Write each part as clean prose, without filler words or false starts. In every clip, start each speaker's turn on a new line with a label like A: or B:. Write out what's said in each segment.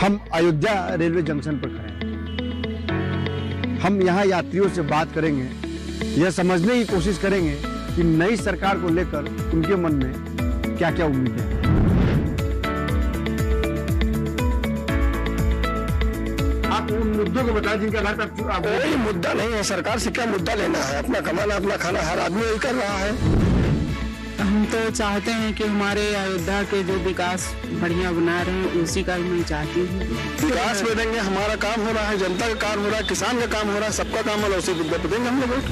A: हम Ayodhya railway junction पर खड़े हैं। हम यहाँ यात्रियों से बात करेंगे, यह समझने की कोशिश करेंगे कि नई सरकार को लेकर उनके मन में क्या क्या उम्मीदें हैं। आप उन मुद्दों को बताएं जिनके आधार पर
B: कोई मुद्दा नहीं है। सरकार से क्या मुद्दा लेना है? अपना कमाना अपना खाना हर आदमी वही कर रहा है।
C: हम तो चाहते हैं कि हमारे अयोध्या के जो विकास बढ़िया बना रहे हैं उसी का मैं चाहती हूँ।
B: विकास में देंगे, हमारा काम हो रहा है, जनता का काम हो रहा है, किसान का काम हो रहा है, सबका काम हो रहा है, उसी मुद्दे पर देंगे हम लोग वोट।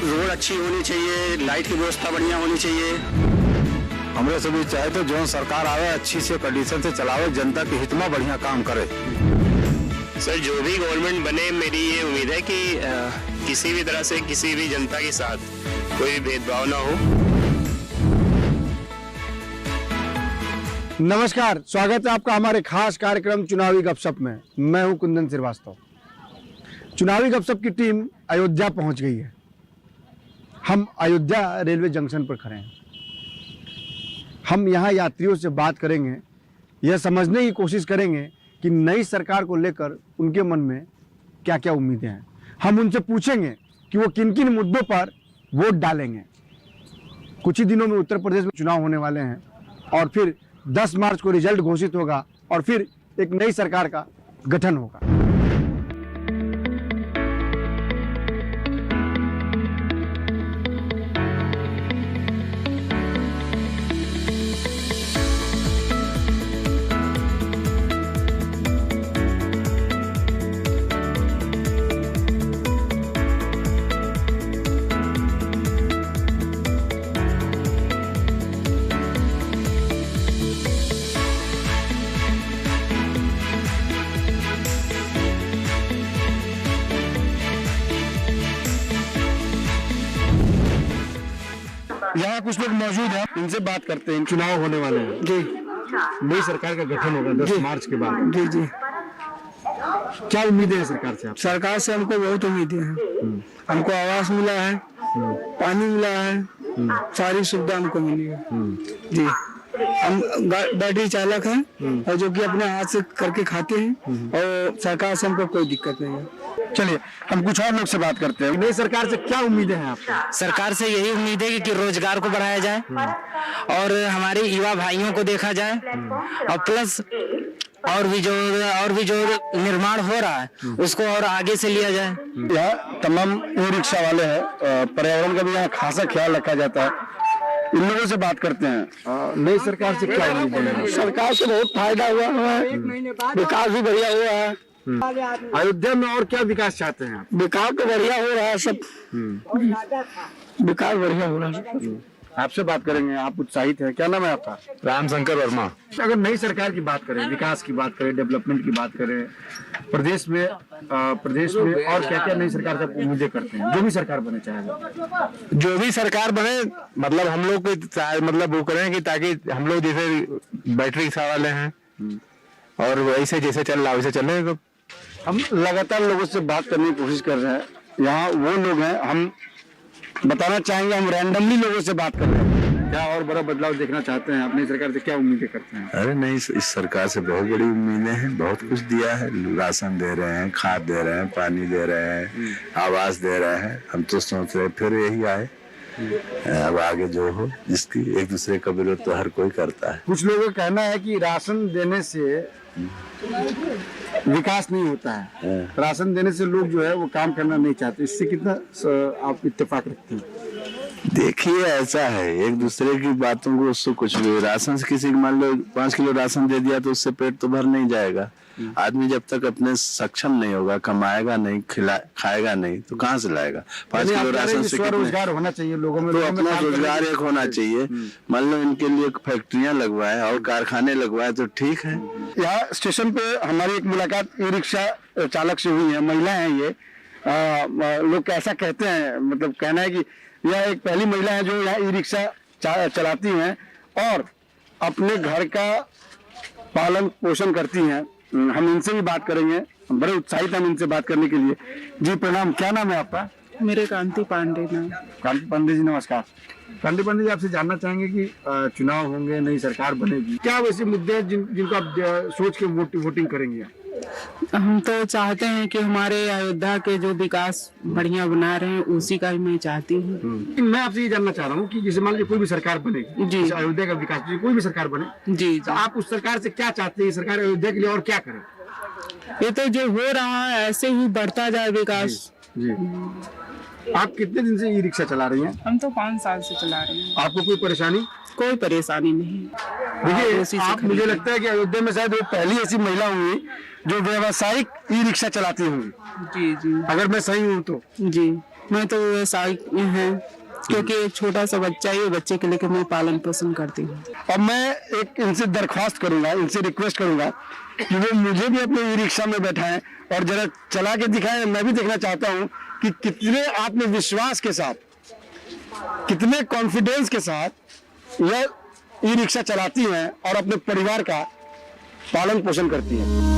D: रोड अच्छी होनी चाहिए, लाइट की व्यवस्था बढ़िया होनी चाहिए।
E: हमरे से भी चाहे तो जो सरकार आवे अच्छी से कंडीशन से चलावे, जनता के हित में बढ़िया काम करे।
D: सर जो भी गवर्नमेंट बने, मेरी ये उम्मीद है कि किसी भी तरह से किसी भी जनता के साथ कोई भेदभाव ना हो।
A: नमस्कार, स्वागत है आपका हमारे खास कार्यक्रम चुनावी गपशप में। मैं हूं कुंदन श्रीवास्तव। चुनावी गपशप की टीम अयोध्या पहुंच गई है। हम अयोध्या रेलवे जंक्शन पर खड़े हैं। हम यहां यात्रियों से बात करेंगे, यह समझने की कोशिश करेंगे कि नई सरकार को लेकर उनके मन में क्या क्या उम्मीदें हैं। हम उनसे पूछेंगे कि वो किन किन मुद्दों पर वोट डालेंगे। कुछ ही दिनों में उत्तर प्रदेश में चुनाव होने वाले हैं और फिर 10 मार्च को रिजल्ट घोषित होगा और फिर एक नई सरकार का गठन होगा। यहाँ कुछ लोग मौजूद हैं, इनसे बात करते हैं। चुनाव होने वाले हैं
B: जी,
A: नई सरकार का गठन होगा 10 मार्च के बाद।
B: जी जी।
A: क्या उम्मीदें हैं सरकार से आप?
B: सरकार से हमको बहुत उम्मीदें हैं। हमको आवास मिला है, पानी मिला है, सारी सुविधा हमको मिली है। जी, हम बैटरी चालक हैं और जो कि अपने हाथ से करके खाते हैं और सरकार से हमको कोई दिक्कत नहीं है।
A: चलिए हम कुछ और लोग से बात करते हैं। नई सरकार से क्या उम्मीदें हैं आपको?
C: सरकार से यही उम्मीद है कि रोजगार को बढ़ाया जाए और हमारे युवा भाइयों को देखा जाए और प्लस और भी जो निर्माण हो रहा है उसको और आगे से लिया जाए।
A: यहाँ तमाम ई रिक्शा वाले हैं, पर्यावरण का भी यहाँ खासा ख्याल रखा जाता है। इन लोगों से बात करते हैं। नई सरकार से क्या उम्मीदें हैं?
B: सरकार से बहुत फायदा हुआ है, विकास भी बढ़िया हुआ है।
A: अयोध्या में और क्या विकास चाहते हैं आप?
B: विकास तो बढ़िया हो रहा है, सब विकास बढ़िया हो रहा है।
A: आपसे बात करेंगे, आप उत्साहित हैं। क्या नाम है आपका?
E: रामशंकर वर्मा।
A: अगर नई सरकार की बात करें, विकास की बात करें, डेवलपमेंट की बात करें, प्रदेश में और क्या क्या नई सरकार से उम्मीदें करते हैं? जो भी सरकार बने चाहेगा,
E: जो भी सरकार बने, मतलब हम लोग को मतलब वो करें कि ताकि हम लोग जैसे बैटरी रिक्शा वाले हैं और वैसे जैसे चल रहा वैसे चले।
A: हम लगातार लोगों से बात करने की कोशिश कर रहे हैं। यहाँ वो लोग हैं, हम बताना चाहेंगे, हम रैंडमली लोगों से बात कर रहे हैं। क्या और बड़ा बदलाव देखना चाहते हैं? अपनी सरकार से क्या उम्मीदें करते हैं?
E: अरे नहीं, इस सरकार से बहुत बड़ी उम्मीदें हैं। बहुत कुछ दिया है, राशन दे रहे हैं, खाद दे रहे हैं, पानी दे रहे हैं, आवास दे रहे हैं। हम तो सोच रहे फिर यही आए। अब आगे जो हो, जिसकी एक दूसरे का विरोध तो हर कोई करता है।
A: कुछ लोगों का कहना है कि राशन देने से विकास नहीं होता है। राशन देने से लोग जो है वो काम करना नहीं चाहते। इससे कितना आप इत्तेफाक रखते हैं?
E: देखिए, ऐसा है, एक दूसरे की बातों को उससे कुछ भी, राशन से किसी को मान लो 5 किलो राशन दे दिया तो उससे पेट तो भर नहीं जाएगा। आदमी जब तक अपने सक्षम नहीं होगा, कमाएगा नहीं, खाएगा नहीं, तो कहाँ से लाएगा? 5 किलो राशन से
A: रोजगार होना चाहिए लोगों में।
E: तो अपना रोजगार एक होना चाहिए। मान लो इनके लिए फैक्ट्रियां लगवाए और कारखाने लगवाए तो ठीक है।
A: यहाँ स्टेशन पे हमारी एक मुलाकात ई रिक्शा चालक से हुई है। महिला है ये। लोग कैसा कहते हैं, मतलब कहना है कि यह एक पहली महिला है जो यहाँ ई रिक्शा चलाती हैं और अपने घर का पालन पोषण करती हैं। हम इनसे भी बात करेंगे, बड़े उत्साहित हम इनसे बात करने के लिए। जी प्रणाम, क्या नाम है आपका?
C: मेरे कांति पांडे नाम।
A: कांति पांडे जी नमस्कार। कांडी पंडित जी, आपसे जानना चाहेंगे कि चुनाव होंगे, नई सरकार बनेगी, क्या वैसे मुद्दे हैं जिनको आप सोच के वोटिंग करेंगे?
F: हम तो चाहते हैं कि हमारे अयोध्या के जो विकास बढ़िया बना रहे हैं उसी का ही मैं चाहती हूँ।
A: मैं आपसे ये जानना चाह रहा हूँ कि जैसे मान लीजिए कोई भी सरकार बनेगी,
F: जी।
A: जैसे अयोध्या का विकास, कोई भी सरकार बने,
F: जी
A: तो आप उस सरकार से क्या चाहते हैं? सरकार अयोध्या के लिए और क्या करे?
F: ये तो जो हो रहा है ऐसे ही बढ़ता जाए विकास।
A: जी। आप कितने दिन से ई रिक्शा चला रही हैं?
F: हम तो 5 साल से चला रहे हैं।
A: आपको कोई परेशानी?
F: कोई परेशानी नहीं।
A: देखिए, आप, मुझे लगता है कि अयोध्या में शायद वो पहली ऐसी महिला हुई जो व्यावसायिक ई रिक्शा चलाती होंगी।
F: जी जी
A: अगर मैं सही हूँ तो।
F: जी, मैं तो व्यवसायिक है क्योंकि एक छोटा सा बच्चा ही, बच्चे के लेकर मैं पालन पोषण करती हूँ।
A: अब मैं एक इनसे दरख्वास्त करूंगा, इनसे रिक्वेस्ट करूंगा कि वो मुझे भी अपने ई रिक्शा में बैठाएं और जरा चला के दिखाएं। मैं भी देखना चाहता हूं कि कितने आत्मविश्वास के साथ, कितने कॉन्फिडेंस के साथ यह ई रिक्शा चलाती हैं और अपने परिवार का पालन पोषण करती हैं।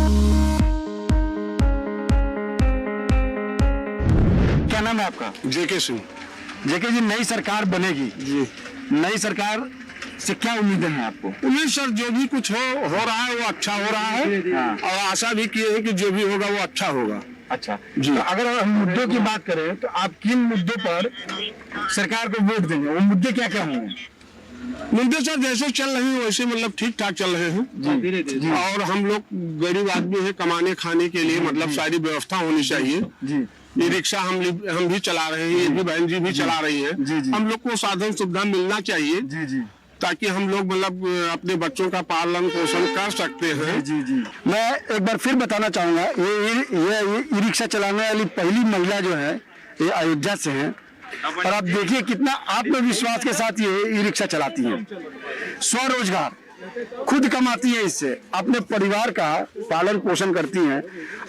A: क्या नाम है आपका?
G: जेके सिंह।
A: जेके जी, नई सरकार बनेगी जी, नई सरकार से क्या उम्मीदें हैं आपको?
G: उम्मीद सर जो भी कुछ हो रहा है वो अच्छा हो रहा है और आशा भी किए है कि जो भी होगा वो अच्छा होगा।
A: अच्छा जी। तो अगर हम मुद्दों की बात करें तो आप किन मुद्दों पर सरकार को वोट देंगे? वो मुद्दे क्या क्या होंगे?
G: मुद्दे सर जैसे चल रहे हैं वैसे मतलब ठीक ठाक चल रहे हैं
A: जी।
G: और हम लोग गरीब आदमी है, कमाने खाने के लिए मतलब सारी व्यवस्था होनी चाहिए
A: जी।
G: ये रिक्शा हम भी चला रहे हैं, ये भी बहन जी भी चला रही है।
A: जी, जी।
G: हम लोग को साधन सुविधा मिलना चाहिए
A: जी जी
G: ताकि हम लोग मतलब अपने बच्चों का पालन पोषण कर सकते हैं।
A: जी जी। मैं एक बार फिर बताना चाहूंगा, ये ई रिक्शा चलाने वाली पहली महिला जो है ये अयोध्या से है और आप देखिए कितना आत्मविश्वास के साथ ये ई रिक्शा चलाती हैं। स्वरोजगार खुद कमाती है, इससे अपने परिवार का पालन पोषण करती हैं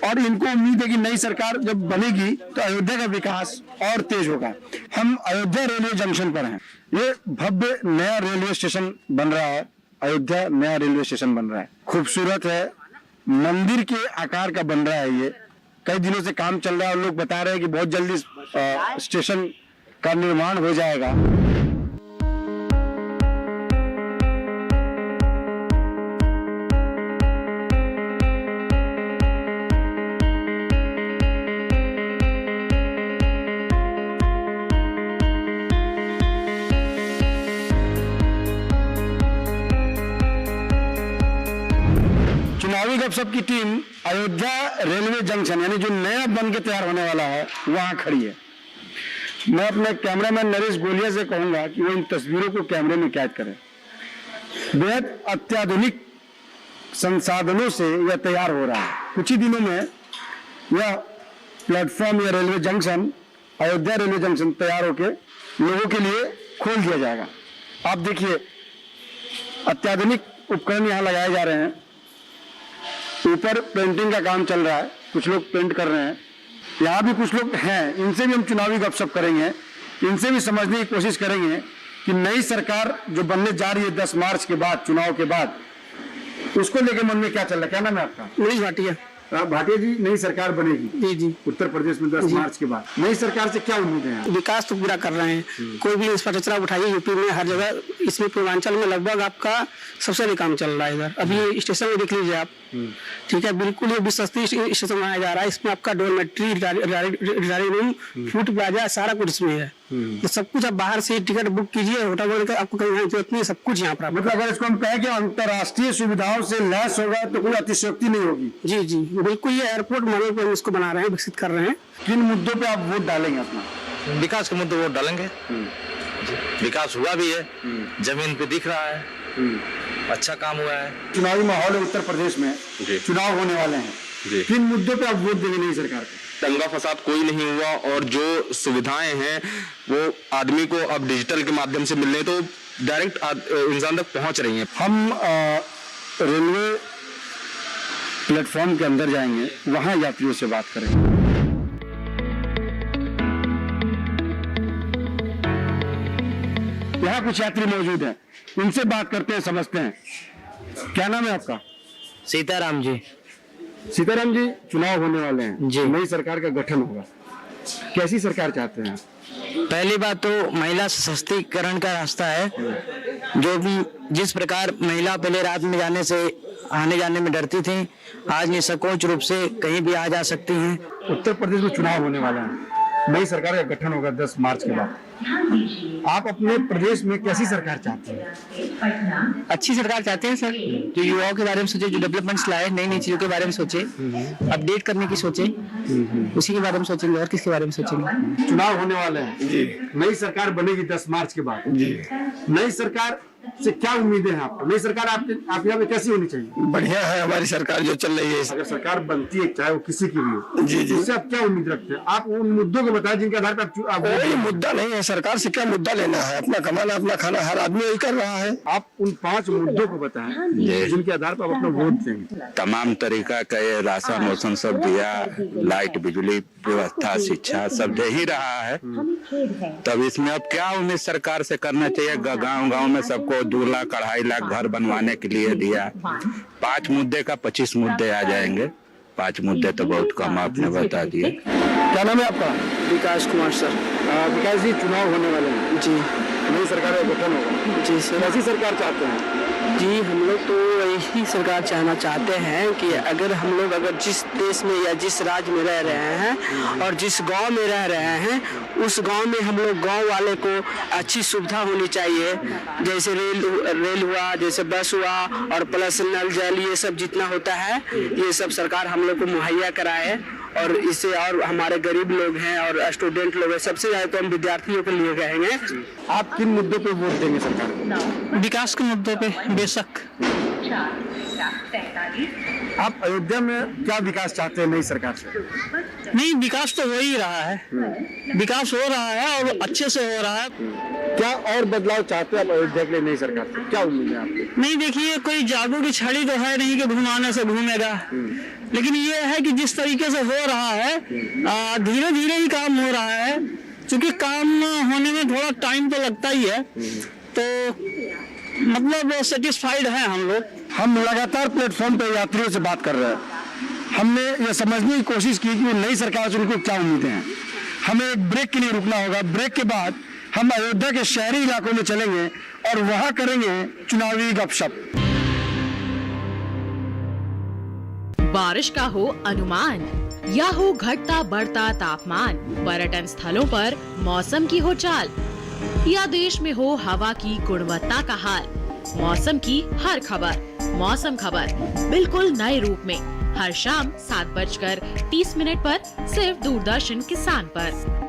A: और इनको उम्मीद है कि नई सरकार जब बनेगी तो अयोध्या का विकास और तेज होगा। हम अयोध्या रेलवे जंक्शन पर हैं। ये भव्य नया रेलवे स्टेशन बन रहा है, अयोध्या नया रेलवे स्टेशन बन रहा है, खूबसूरत है, मंदिर के आकार का बन रहा है। ये कई दिनों से काम चल रहा है और लोग बता रहे हैं कि बहुत जल्दी स्टेशन का निर्माण हो जाएगा। चुनावी गपशप की टीम अयोध्या रेलवे जंक्शन यानी जो नया बन के तैयार होने वाला है वहां खड़ी है। मैं अपने कैमरामैन नरेश गोलिया से कहूंगा कि वो इन तस्वीरों को कैमरे में कैद करें। बेहद अत्याधुनिक संसाधनों से यह तैयार हो रहा है। कुछ ही दिनों में यह प्लेटफॉर्म या railway junction, Ayodhya railway junction तैयार होकर लोगों के लिए खोल दिया जाएगा। आप देखिए अत्याधुनिक उपकरण यहाँ लगाए जा रहे हैं। ऊपर पेंटिंग का काम चल रहा है, कुछ लोग पेंट कर रहे हैं। यहाँ भी कुछ लोग हैं, इनसे भी हम चुनावी गपशप करेंगे, इनसे भी समझने की कोशिश करेंगे कि नई सरकार जो बनने जा रही है 10 मार्च के बाद, चुनाव के बाद, उसको लेके मन में क्या चल रहा है। क्या नाम है आपका?
B: मनीष भाटिया।
A: भाटिया जी, नई सरकार बनेगी
B: जी जी।
A: उत्तर प्रदेश में 10 मार्च के बाद, नई सरकार से क्या उम्मीदें हैं?
B: विकास तो पूरा कर रहे हैं। कोई भी इंफ्रास्ट्रक्चर उठाइए यूपी में, हर जगह, इसमें पूर्वांचल में लगभग आपका सबसे अधिक काम चल रहा है इधर। अभी स्टेशन में देख लीजिए आप, ठीक है, बिल्कुल ये विश्वसनीय स्टेशन बनाया जा रहा है। इसमें आपका dormitory, retiring room, food plaza, सारा कुछ इसमें है। तो सब कुछ आप बाहर से टिकट बुक कीजिए, होटल वगैरह आपको कहीं जरूरत नहीं है, सब कुछ यहाँ पर।
A: मतलब अगर इसको हम कहें कि अंतर्राष्ट्रीय सुविधाओं से लैस होगा तो कोई अतिशयोक्ति नहीं होगी।
B: जी जी बिल्कुल, ये एयरपोर्ट मॉडल पर इसको बना रहे हैं, विकसित कर रहे हैं।
A: किन मुद्दों पे आप वोट डालेंगे अपना?
H: विकास के मुद्दे वोट डालेंगे। विकास हुआ भी है, जमीन पे दिख रहा है, अच्छा काम हुआ है।
A: चुनावी माहौल है उत्तर प्रदेश में, चुनाव होने वाले हैं, किन मुद्दों पे आप वोट देंगे नई सरकार को?
H: दंगा फसाद कोई नहीं हुआ और जो सुविधाएं हैं वो आदमी को अब डिजिटल के माध्यम से मिल रही है, तो डायरेक्ट इंसान तक पहुंच रही हैं।
A: हम रेलवे प्लेटफॉर्म के अंदर जाएंगे, वहां यात्रियों से बात करेंगे। यहाँ कुछ यात्री मौजूद हैं, इनसे बात करते हैं, समझते हैं। क्या नाम है आपका?
C: सीताराम जी।
A: सीताराम जी, चुनाव होने वाले हैं
C: जी।
A: नई सरकार का गठन होगा, कैसी सरकार चाहते हैं?
C: पहली बात तो महिला सशक्तिकरण का रास्ता है, जो भी जिस प्रकार महिला पहले रात में जाने से आने जाने में डरती थी, आज निसंकोच रूप से कहीं भी आ जा सकती हैं।
A: उत्तर प्रदेश में चुनाव होने वाला है, नई सरकार का गठन होगा 10 मार्च के बाद। आप अपने प्रदेश में कैसी सरकार चाहते हैं?
C: अच्छी सरकार चाहते हैं सर, जो युवाओं के बारे में सोचे, जो डेवलपमेंट्स लाए, नई नई चीजों के बारे में सोचे, अपडेट करने की सोचे, उसी के बारे में सोचेंगे और किसके बारे में सोचेंगे।
A: चुनाव होने वाले हैं जी, नई सरकार बनेगी 10 मार्च के बाद जी। नई सरकार से क्या उम्मीदें हैं आपको? नई सरकार आपके यहाँ पे कैसी होनी चाहिए?
G: बढ़िया है हमारी सरकार जो चल रही है।
A: अगर सरकार बनती है, चाहे वो किसी की भी हो,
G: जी जी,
A: उससे आप क्या उम्मीद रखते हैं? आप उन मुद्दों को बताएं जिनके आधार पर आप
G: कोई मुद्दा नहीं है, सरकार से क्या मुद्दा लेना है, अपना कमाना अपना खाना हर आदमी यही कर रहा है।
A: आप उन 5 मुद्दों को बताएं जिनके आधार पर आप अपना वोट देंगे।
E: तमाम तरीका का ये राशन वासन सब दिया, लाइट बिजली व्यवस्था शिक्षा सब दे ही रहा है। तब इसमें अब क्या उम्मीद सरकार से करना चाहिए? गांव गांव में सबको 2 लाख 2.5 लाख घर बनवाने के लिए दिया। 5 मुद्दे का 25 मुद्दे आ जाएंगे। 5 मुद्दे तो बहुत कम आपने बता दिए।
A: क्या नाम है आपका?
B: विकास कुमार सर।
A: विकास जी, चुनाव होने वाले हैं
B: जी
A: नई सरकार का गठन होगा
B: जी सर।
A: कैसी सरकार चाहते हैं?
B: जी हम लोग तो यही सरकार चाहना चाहते हैं कि अगर जिस देश में या जिस राज्य में रह रहे हैं और जिस गांव में रह रहे हैं, उस गांव में हम लोग गांव वाले को अच्छी सुविधा होनी चाहिए, जैसे रेल हुआ, जैसे बस हुआ, और प्लस नल जल, ये सब जितना होता है ये सब सरकार हम लोग को मुहैया कराए। और इससे और हमारे गरीब लोग हैं और स्टूडेंट लोग हैं, सबसे ज्यादा तो हम विद्यार्थियों के लिए कहेंगे।
A: आप किन मुद्दों पे वोट देंगे सरकार को?
C: विकास के मुद्दों पे बेशक।
A: आप अयोध्या में क्या विकास चाहते हैं नई सरकार से?
C: नहीं, विकास तो हो ही रहा है, विकास हो रहा है और अच्छे से हो रहा है।
A: क्या और बदलाव चाहते हैं आप अयोध्या के लिए नई सरकार से? क्या उम्मीद है आपकी?
C: नहीं, देखिए कोई जादू की छड़ी तो है नहीं कि घुमाने से घूमेगा, लेकिन ये है कि जिस तरीके से हो रहा है धीरे धीरे ही काम हो रहा है, क्योंकि काम होने में थोड़ा टाइम तो लगता ही है, तो मतलब सेटिस्फाइड है हम लोग।
A: हम लगातार प्लेटफॉर्म पे यात्रियों से बात कर रहे हैं। हमने ये समझने की कोशिश की कि नई सरकार से उनको क्या उम्मीदें हैं। हमें एक ब्रेक के लिए रुकना होगा। ब्रेक के बाद हम अयोध्या के शहरी इलाकों में चलेंगे और वहां करेंगे चुनावी गपशप।
I: बारिश का हो अनुमान या हो घटता बढ़ता तापमान, पर्यटन स्थलों पर मौसम की हो चाल, या देश में हो हवा की गुणवत्ता का हाल, मौसम की हर खबर मौसम खबर बिल्कुल नए रूप में हर शाम 7:30 पर सिर्फ दूरदर्शन किसान पर।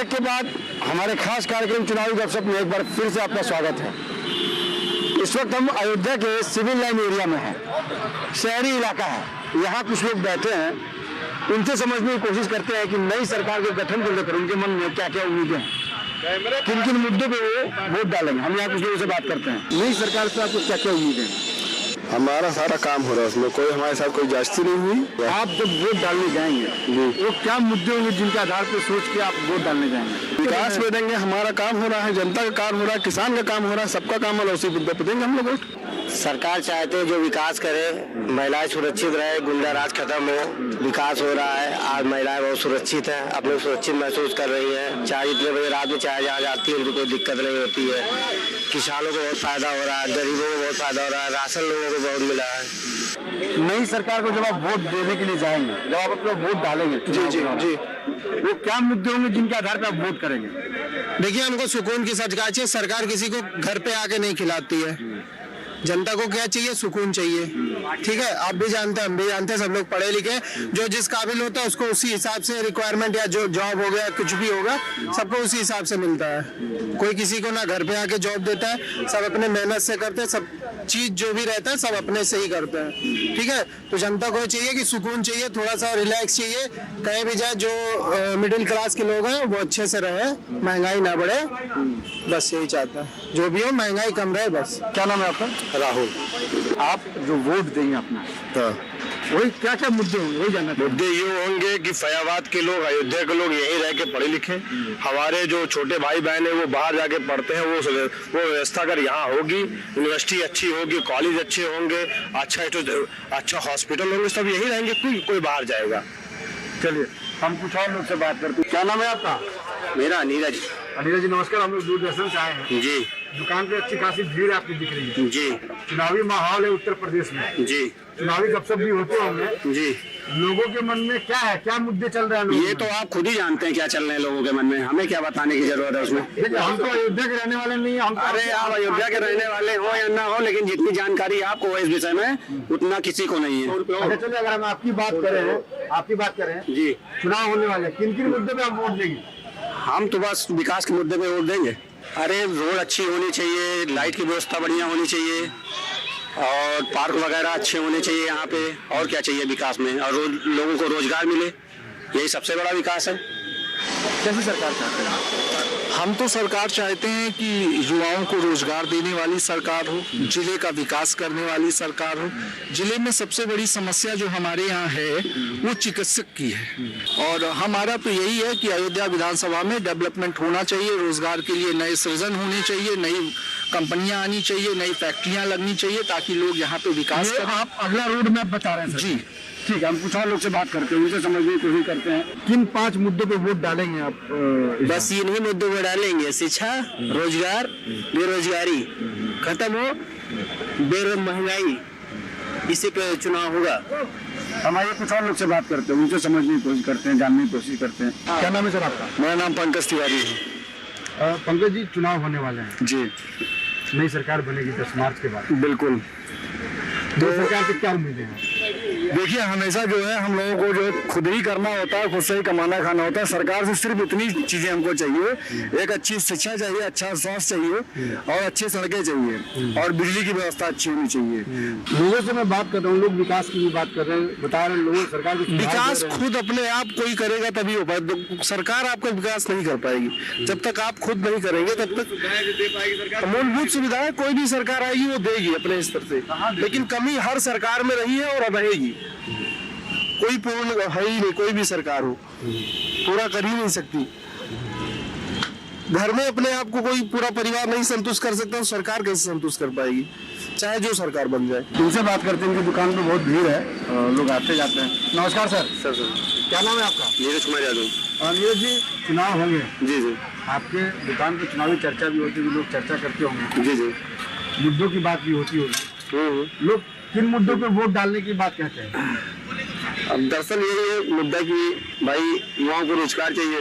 A: के बाद हमारे खास कार्यक्रम चुनावी गपशप में एक बार फिर से आपका स्वागत है। इस वक्त हम अयोध्या के सिविल लाइन एरिया में हैं, शहरी इलाका है। यहाँ कुछ लोग बैठे हैं, उनसे समझने की कोशिश करते हैं कि नई सरकार के गठन को लेकर उनके मन में क्या क्या उम्मीदें हैं, किन किन मुद्दों पे वो वोट डालेंगे। हम यहाँ कुछ लोगों से बात करते हैं। नई सरकार से आपको क्या क्या उम्मीदें हैं?
G: हमारा सारा काम हो रहा है, उसमें कोई हमारे साथ कोई जास्ती नहीं हुई।
A: आप जब वोट डालने जाएंगे वो क्या मुद्दे होंगे जिनके आधार पर सोच के आप वोट डालने जाएंगे?
G: विकास पे देंगे, हमारा काम हो रहा है, जनता का काम हो रहा है, किसान का काम हो रहा है, सबका काम हो रहा है, उसी मुद्दे पे देंगे हम लोग वोट।
C: सरकार चाहते हैं जो विकास करे, महिलाएं सुरक्षित रहे, गुंडा राज खत्म हो, विकास हो रहा है। आज महिलाएं बहुत सुरक्षित हैं, अपने सुरक्षित महसूस कर रही हैं। चाहे जितने बजे रात में चाहे जहाँ जाती है उनको कोई दिक्कत नहीं होती है। किसानों को बहुत फायदा हो रहा है, गरीबों को बहुत फायदा हो रहा है, राशन लोगों को बहुत मिला है।
A: नई सरकार को जब आप वोट देने के लिए जाएंगे, जब आप अपना वोट डालेंगे,
G: जी जी जी,
A: वो क्या मुद्दे होंगे जिनके आधार पर आप वोट करेंगे?
B: देखिए, हमको सुकून की सरकार चाहिए। सरकार किसी को घर पे आके नहीं खिलाती है। जनता को क्या चाहिए? सुकून चाहिए। ठीक है, आप भी जानते हैं, हम भी जानते हैं, सब लोग पढ़े लिखे, जो जिस काबिल होता है उसको उसी हिसाब से रिक्वायरमेंट या जो जॉब हो गया कुछ भी होगा सबको उसी हिसाब से मिलता है। कोई किसी को ना घर पे आके जॉब देता है, सब अपने मेहनत से करते हैं, सब चीज जो भी रहता है सब अपने से ही करते हैं, ठीक है। तो जनता को चाहिए कि सुकून चाहिए, थोड़ा सा रिलैक्स चाहिए, कहीं भी जाए जो मिडिल क्लास के लोग हैं वो अच्छे से रहे, महंगाई ना बढ़े, बस यही चाहता है। जो भी हो महंगाई कम रहे बस।
A: क्या नाम है आपका?
E: राहुल।
A: आप जो वोट देंगे अपना,
E: तो
A: वही क्या क्या मुद्दे होंगे वही जानना चाहते
G: मुद्दे ये होंगे कि फैजाबाद के लोग, अयोध्या के लोग यहीं रह के पढ़े लिखे, हमारे जो छोटे भाई बहन है वो बाहर जाके पढ़ते हैं, वो व्यवस्था अगर यहाँ होगी, यूनिवर्सिटी अच्छी होगी, कॉलेज अच्छे होंगे, अच्छा हॉस्पिटल होंगे, सब यहीं रहेंगे, कोई बाहर जाएगा।
A: चलिए हम कुछ और लोग से बात करते हैं। क्या नाम है आपका?
D: मेरा नीरज।
A: अनिल जी नमस्कार, हम लोग दूरदर्शन से आए हैं।
D: जी
A: दुकान पे अच्छी खासी भीड़ आपकी दिख रही है।
D: जी
A: चुनावी माहौल है उत्तर प्रदेश में,
D: जी
A: चुनावी गपशप भी होते होंगे
D: जी।
A: लोगों के मन में क्या है, क्या मुद्दे चल रहे हैं लोगों
D: ये तो आप खुद ही जानते हैं क्या चल रहे हैं लोगों के मन में, हमें क्या बताने की जरूरत है उसमें।
A: देखिए हम तो अयोध्या के रहने वाले नहीं, हम तो
D: अरे आप अयोध्या के रहने वाले हो या ना हो, लेकिन जितनी जानकारी आपको है इस विषय में उतना किसी को नहीं है।
A: अच्छा चलिए, अगर हम आपकी बात करें
D: जी,
A: चुनाव होने वाले किन किन मुद्दे पे हम वोट देंगे?
D: हम तो बस विकास के मुद्दे पे वोट देंगे। अरे रोड अच्छी होनी चाहिए, लाइट की व्यवस्था बढ़िया होनी चाहिए, और पार्क वगैरह अच्छे होने चाहिए यहाँ पे, और क्या चाहिए विकास में, और लोगों को रोजगार मिले, यही सबसे बड़ा विकास है।
A: कैसी सरकार चाहते हैं?
G: हम तो सरकार चाहते हैं कि युवाओं को रोजगार देने वाली सरकार हो, जिले का विकास करने वाली सरकार हो। जिले में सबसे बड़ी समस्या जो हमारे यहाँ है वो चिकित्सक की है, और हमारा तो यही है कि अयोध्या विधानसभा में डेवलपमेंट होना चाहिए, रोजगार के लिए नए सृजन होने चाहिए, नई कंपनियां आनी चाहिए, नई फैक्ट्रियां लगनी चाहिए, ताकि लोग यहाँ पे विकास करें।
A: आप अगला रोड मैप बता रहे हैं
G: जी
A: ठीक है, हम कुछ और लोग से बात करते हैं, उनसे समझने की कोशिश करते हैं। किन 5 मुद्दों पे वोट डालेंगे आप?
C: बस इन्हीं मुद्दों को डालेंगे, शिक्षा, रोजगार, बेरोजगारी खत्म हो, महंगाई, इसी पे चुनाव होगा।
A: हमारे कुछ और लोग से बात करते हैं, उनसे समझने की कोशिश करते हैं, जानने की कोशिश करते हैं। क्या नाम है सर आपका?
G: मेरा नाम पंकज तिवारी है।
A: पंकज जी, चुनाव होने वाले हैं,
G: जी
A: नई सरकार बनेगी 10 मार्च के बाद,
G: बिल्कुल।
A: तो सरकार से क्या उम्मीदें हैं?
G: देखिए, हमेशा जो है हम लोगों को जो खुद ही करना होता है, खुद से ही कमाना खाना होता है। सरकार से सिर्फ इतनी चीजें हमको चाहिए, एक अच्छी शिक्षा चाहिए, अच्छा स्वास्थ्य चाहिए, और अच्छी सड़कें चाहिए, और बिजली की व्यवस्था अच्छी होनी चाहिए।
A: लोगों से मैं बात कर रहा हूँ, लोग विकास की भी बात कर रहे हैं, बता रहे हैं लोग सरकार को
G: विकास खुद अपने आप कोई करेगा तभी हो पाएगा, सरकार आपका विकास नहीं कर पाएगी। जब तक आप खुद नहीं करेंगे तब तक मूलभूत सुविधाएं कोई भी सरकार आएगी वो देगी अपने स्तर से, लेकिन कमी हर सरकार में रही है और रहेगी। कोई पूर्ण है ही नहीं, कोई भी सरकार हो पूरा कर ही नहीं सकती। घर में अपने आप को कोई पूरा परिवार नहीं संतुष्ट कर सकता, तो सरकार कैसे संतुष्ट कर पाएगी, चाहे जो सरकार बन जाए।
A: उनसे बात करते हैं, इनकी दुकान पे बहुत भीड़ है, लोग आते जाते हैं। नमस्कार सर।
D: सर
A: क्या नाम है आपका?
D: नीरज कुमार यादव।
A: नीरज जी, चुनाव होंगे,
D: जी जी
A: आपके दुकान पे चुनावी चर्चा भी होती है, लोग चर्चा करते होंगे,
D: जी जी।
A: मुद्दों की बात भी होती होगी, लोग किन मुद्दों पे वोट डालने की बात कहते हैं?
D: अब दरअसल यही है मुद्दा कि भाई युवाओं को रोजगार चाहिए,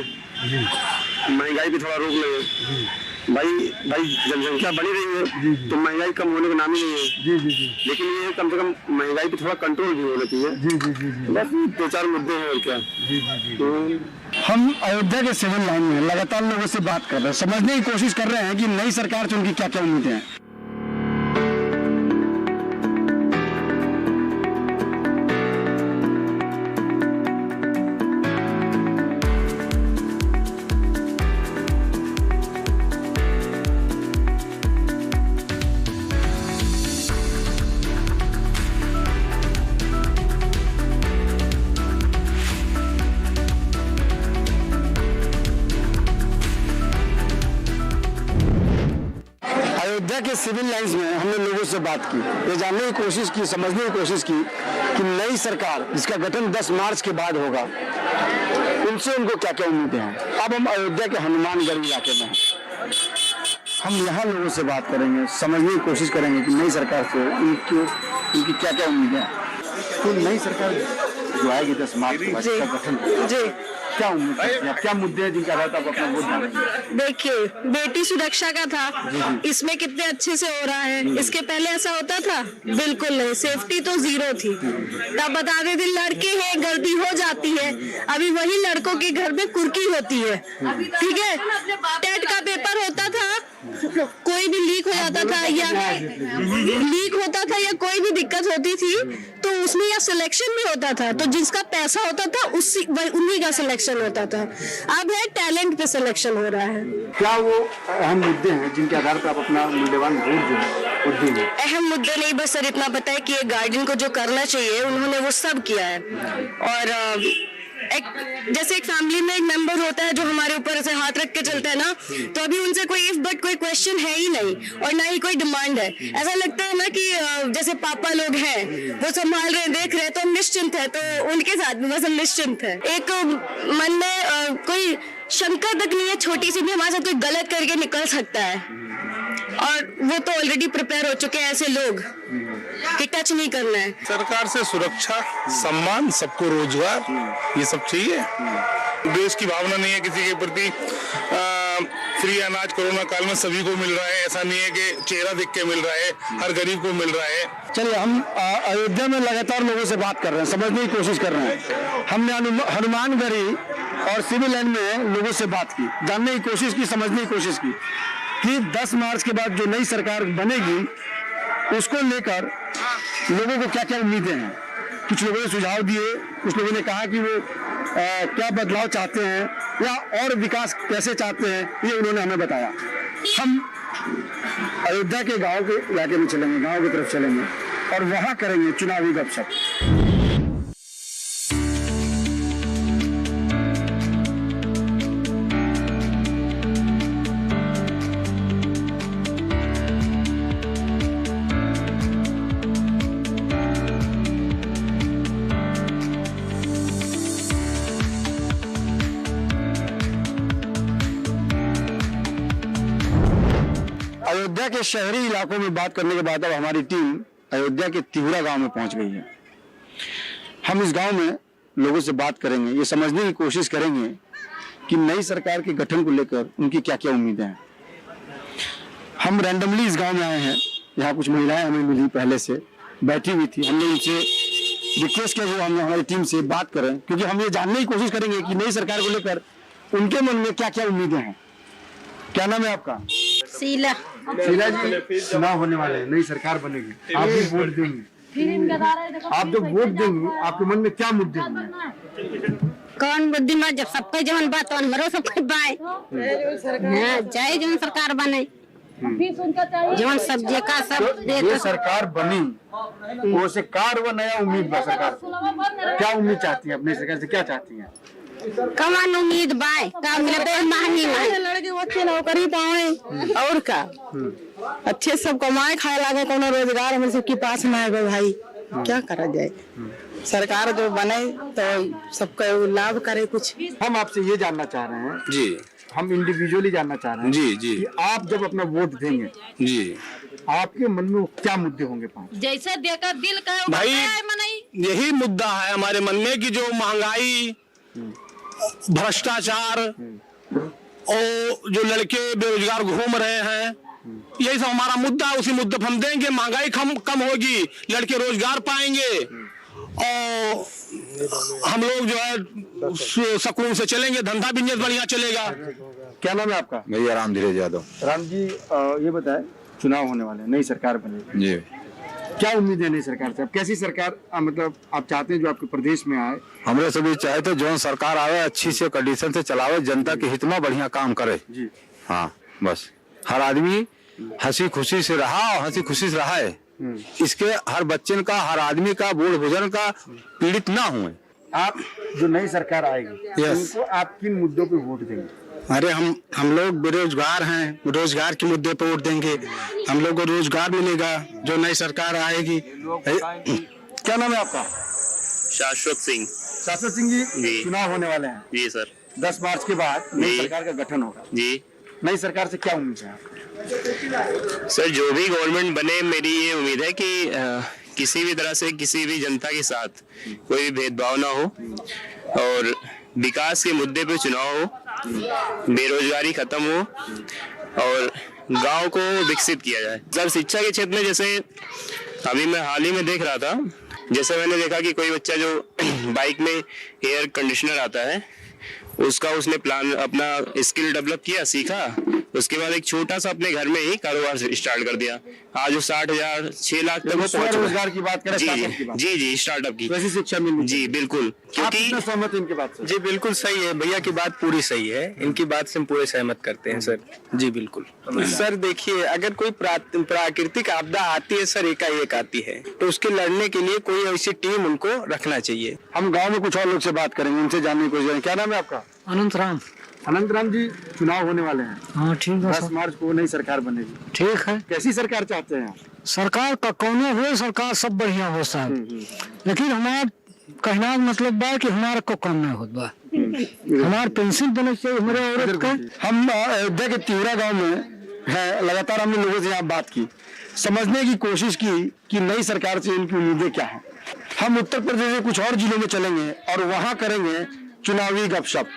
D: महंगाई पे थोड़ा रोक लगे। भाई जनसंख्या बढ़ी रही है तो महंगाई कम होने का नाम ही नहीं है।
A: जी जी जी।
D: लेकिन ये कम से कम महंगाई पे थोड़ा कंट्रोल भी होना चाहिए।
A: जी जी जी जी।
D: बस 2-4 मुद्दे हैं और क्या।
A: जी जी जी। हम अयोध्या के सिविल लाइन में लगातार लोगों से बात कर रहे हैं, समझने की कोशिश कर रहे हैं कि नई सरकार से उनकी क्या क्या उम्मीदें हैं। अयोध्या के सिविल लाइंस में हमने लोगों से बात की, ये जानने की कोशिश की, समझने की कोशिश की कि नई सरकार जिसका गठन 10 मार्च के बाद होगा, उनसे उनको क्या क्या उम्मीदें हैं। अब हम अयोध्या के हनुमानगढ़ इलाके में हैं, हम यहाँ लोगों से बात करेंगे, समझने की कोशिश करेंगे कि नई सरकार से उनकी क्या क्या उम्मीदें हैं। तो नई सरकार जो आएगी 10 मार्च के बाद इसका गठन, जी क्या उम्मीद है, क्या मुद्दे हैं जिनका आधार आप अपना वोट डालेंगे?
J: देखिए, बेटी सुरक्षा का था, इसमें कितने अच्छे से हो रहा है। इसके पहले ऐसा होता था? बिल्कुल नहीं, सेफ्टी तो 0 थी। तब बताते थे लड़के हैं गलती हो जाती है, अभी वही लड़कों के घर में कुर्की होती है। ठीक है, टेट का पेपर होता था कोई भी लीक हो जाता था या कोई भी दिक्कत होती थी तो उसमें या सिलेक्शन भी होता था, तो जिसका पैसा होता था उन्हीं का सिलेक्शन होता था। अब है टैलेंट पे सिलेक्शन हो रहा है।
A: क्या वो अहम मुद्दे हैं जिनके आधार पर आप अपना मूल्यवान वोट जो है वो देंगे?
J: अहम मुद्दे नहीं, बस सर इतना पता है कि ये गार्डियन को जो करना चाहिए उन्होंने वो सब किया है। और जैसे एक फैमिली में एक मेंबर होता है जो हमारे ऊपर ऐसे हाथ रख के चलता है ना, तो अभी उनसे कोई इफ बट कोई क्वेश्चन है ही नहीं और ना ही कोई डिमांड है। ऐसा लगता है ना कि जैसे पापा लोग हैं वो संभाल रहे हैं, देख रहे हैं, तो हम निश्चिंत है, तो उनके साथ भी बस हम निश्चिंत है। एक मन में कोई शंका तक नहीं है छोटी सी भी हमारे साथ कोई गलत करके निकल सकता है, और वो तो ऑलरेडी प्रिपेयर हो चुके हैं ऐसे लोग कि टच नहीं करना है।
G: सरकार से सुरक्षा, सम्मान, सबको रोजगार, ये सब चाहिए। देश की भावना नहीं है किसी के प्रति। फ्री अनाज कोरोना काल में सभी को मिल रहा है, ऐसा नहीं है कि चेहरा दिख के मिल रहा है, हर गरीब को मिल रहा है।
A: चलिए, हम अयोध्या में लगातार लोगों से बात कर रहे हैं, समझने की कोशिश कर रहे हैं। हमने हनुमानगढ़ी और सिविल लाइन में लोगों से बात की, जानने की कोशिश की, समझने की कोशिश की कि 10 मार्च के बाद जो नई सरकार बनेगी उसको लेकर लोगों को क्या क्या उम्मीदें हैं। कुछ लोगों ने सुझाव दिए, कुछ लोगों ने कहा कि वो क्या बदलाव चाहते हैं या और विकास कैसे चाहते हैं, ये उन्होंने हमें बताया। हम अयोध्या के गांव के इलाके में चलेंगे, गांव की तरफ चलेंगे और वहां करेंगे चुनावी गपशप। अयोध्या के शहरी इलाकों में बात करने के बाद अब हमारी टीम अयोध्या के तिहुरा गांव में पहुंच गई है। हम इस गांव में लोगों से बात करेंगे, ये समझने की कोशिश करेंगे कि नई सरकार के गठन को लेकर उनकी क्या क्या उम्मीदें हैं। हम रैंडमली इस गांव में आए हैं, यहाँ कुछ महिलाएं हमें मिली, पहले से बैठी हुई थी। हमने उनसे रिक्वेस्ट किया कि हम हमारी टीम से बात करें, क्योंकि हम ये जानने की कोशिश करेंगे कि नई सरकार को लेकर उनके मन में क्या क्या उम्मीदें हैं। क्या नाम है आपका?
J: शीला।
A: शीला जी, चुनाव होने वाले हैं, नई सरकार बनेगी, आप भी वोट देंगे। आप जब वोट देंगे आपके मन में क्या मुद्दे होंगे?
J: कौन बुद्धिमान, जब सबको जवन बात हमरो सबको बाय चाहे जवन सरकार बने, जवन सब्जी का सब दे।
A: ये सरकार बनी, वो से कार व नया उम्मीद बा सरकार, क्या उम्मीद चाहती है अपनी सरकार से, क्या चाहती है?
J: कमान उम्मीद बाय का मिलते महंगी लड़के बच्चे नौकरी पाए और का अच्छे सब कमाए खाए लागे, कोनो रोजगार हम सबके पास ना है भाई, क्या करा जाए। सरकार जो बने तो सबका लाभ करे कुछ।
A: हम आपसे ये जानना चाह रहे हैं
H: जी,
A: हम इंडिविजुअली जानना चाह रहे हैं
H: जी जी,
A: कि आप जब अपना वोट देंगे
H: जी,
A: आपके मन में क्या मुद्दे होंगे?
J: जैसे देखा दिल का
G: भाई यही मुद्दा है हमारे मन में कि जो महंगाई, भ्रष्टाचार और जो लड़के बेरोजगार घूम रहे हैं, यही सब हमारा मुद्दा है। उसी मुद्दे पर हम देंगे, महंगाई कम होगी, लड़के रोजगार पाएंगे और हम लोग जो है सुकून से चलेंगे, धंधा बिजनेस बढ़िया चलेगा।
A: क्या नाम है आपका?
E: भैया राम धीरज यादव।
A: राम जी, ये बताएं, चुनाव होने वाले हैं, नई सरकार बनेगी
E: जी,
A: क्या उम्मीद है नई सरकार से? अब कैसी सरकार मतलब आप चाहते हैं जो आपके प्रदेश में आए?
E: हमरे सभी चाहते जो सरकार आवे अच्छी से कंडीशन से चलावे, जनता के हित में बढ़िया काम करे
A: जी।
E: हाँ, बस हर आदमी हंसी खुशी से रहा और हंसी खुशी से रहा है, इसके हर बच्चन का, हर आदमी का, बूढ़ बुजुर्ग का पीड़ित ना हुए।
A: आप जो नई सरकार आएगी उनको आप किन मुद्दों पे वोट देंगे?
B: अरे हम लोग बेरोजगार हैं, रोजगार के मुद्दे पर वोट देंगे। हम लोग को रोजगार मिलेगा जो नई सरकार आएगी।
A: क्या नाम है आपका?
H: शाश्वत सिंह।
A: शाश्वत सिंह जी, चुनाव होने वाले हैं
H: जी सर।
A: 10 मार्च के बाद नई सरकार का गठन होगा
H: जी।
A: नई सरकार से क्या उम्मीद है?
H: सर, जो भी गवर्नमेंट बने, मेरी ये उम्मीद है कि किसी भी तरह से किसी भी जनता के साथ कोई भी भेदभाव ना हो और विकास के मुद्दे पे चुनाव हो, बेरोजगारी खत्म हो और गांव को विकसित किया जाए। सर, शिक्षा के क्षेत्र में जैसे अभी मैं हाल ही में देख रहा था, जैसे मैंने देखा कि कोई बच्चा जो बाइक में एयर कंडीशनर आता है उसका उसने प्लान अपना स्किल डेवलप किया, सीखा, उसके बाद एक छोटा सा अपने घर में ही कारोबार स्टार्ट कर दिया। आज वो 60,000 6 लाख तक वो पहुंच
A: रोजगार की बात करें,
H: जी
A: स्टार्टअप की बात।
H: जी जी स्टार्टअप की
A: वैसी शिक्षा मिलनी
H: जी बिल्कुल,
A: आप
H: क्योंकि
A: कितना सहमत हैं इनकी बात से?
K: जी बिल्कुल सही है, भैया की बात पूरी सही है, इनकी बात से हम पूरे सहमत करते हैं सर। जी बिल्कुल सर। देखिए, अगर कोई प्राकृतिक आपदा आती है सर, एकाएक आती है, तो उसके लड़ने के लिए कोई ऐसी टीम उनको रखना चाहिए।
A: हम गांव में कुछ और लोग से बात करेंगे, उनसे जानने की कोशिश करेंगे। क्या नाम है आपका?
B: अनंत राम।
A: अनंत राम जी, चुनाव होने वाले हैं,
B: हाँ ठीक है
A: 10 मार्च को नई सरकार बनेगी,
B: ठीक है।
A: कैसी सरकार चाहते हैं आप?
B: सरकार का कौनो हो, सरकार सब बढ़िया हो साहब, लेकिन हमार कहना का मतलब बा कि हमारा को कम नहीं होत बा, हमार पेंशन देना चाहिए हमारे औरत का।
A: हम अयोध्या के तिवरा गांव में है, लगातार हमने लोगों से यहाँ बात की, समझने की कोशिश की कि नई सरकार से इनकी उम्मीदें क्या हैं। हम उत्तर प्रदेश के कुछ और जिलों में चलेंगे और वहां करेंगे चुनावी गपशप।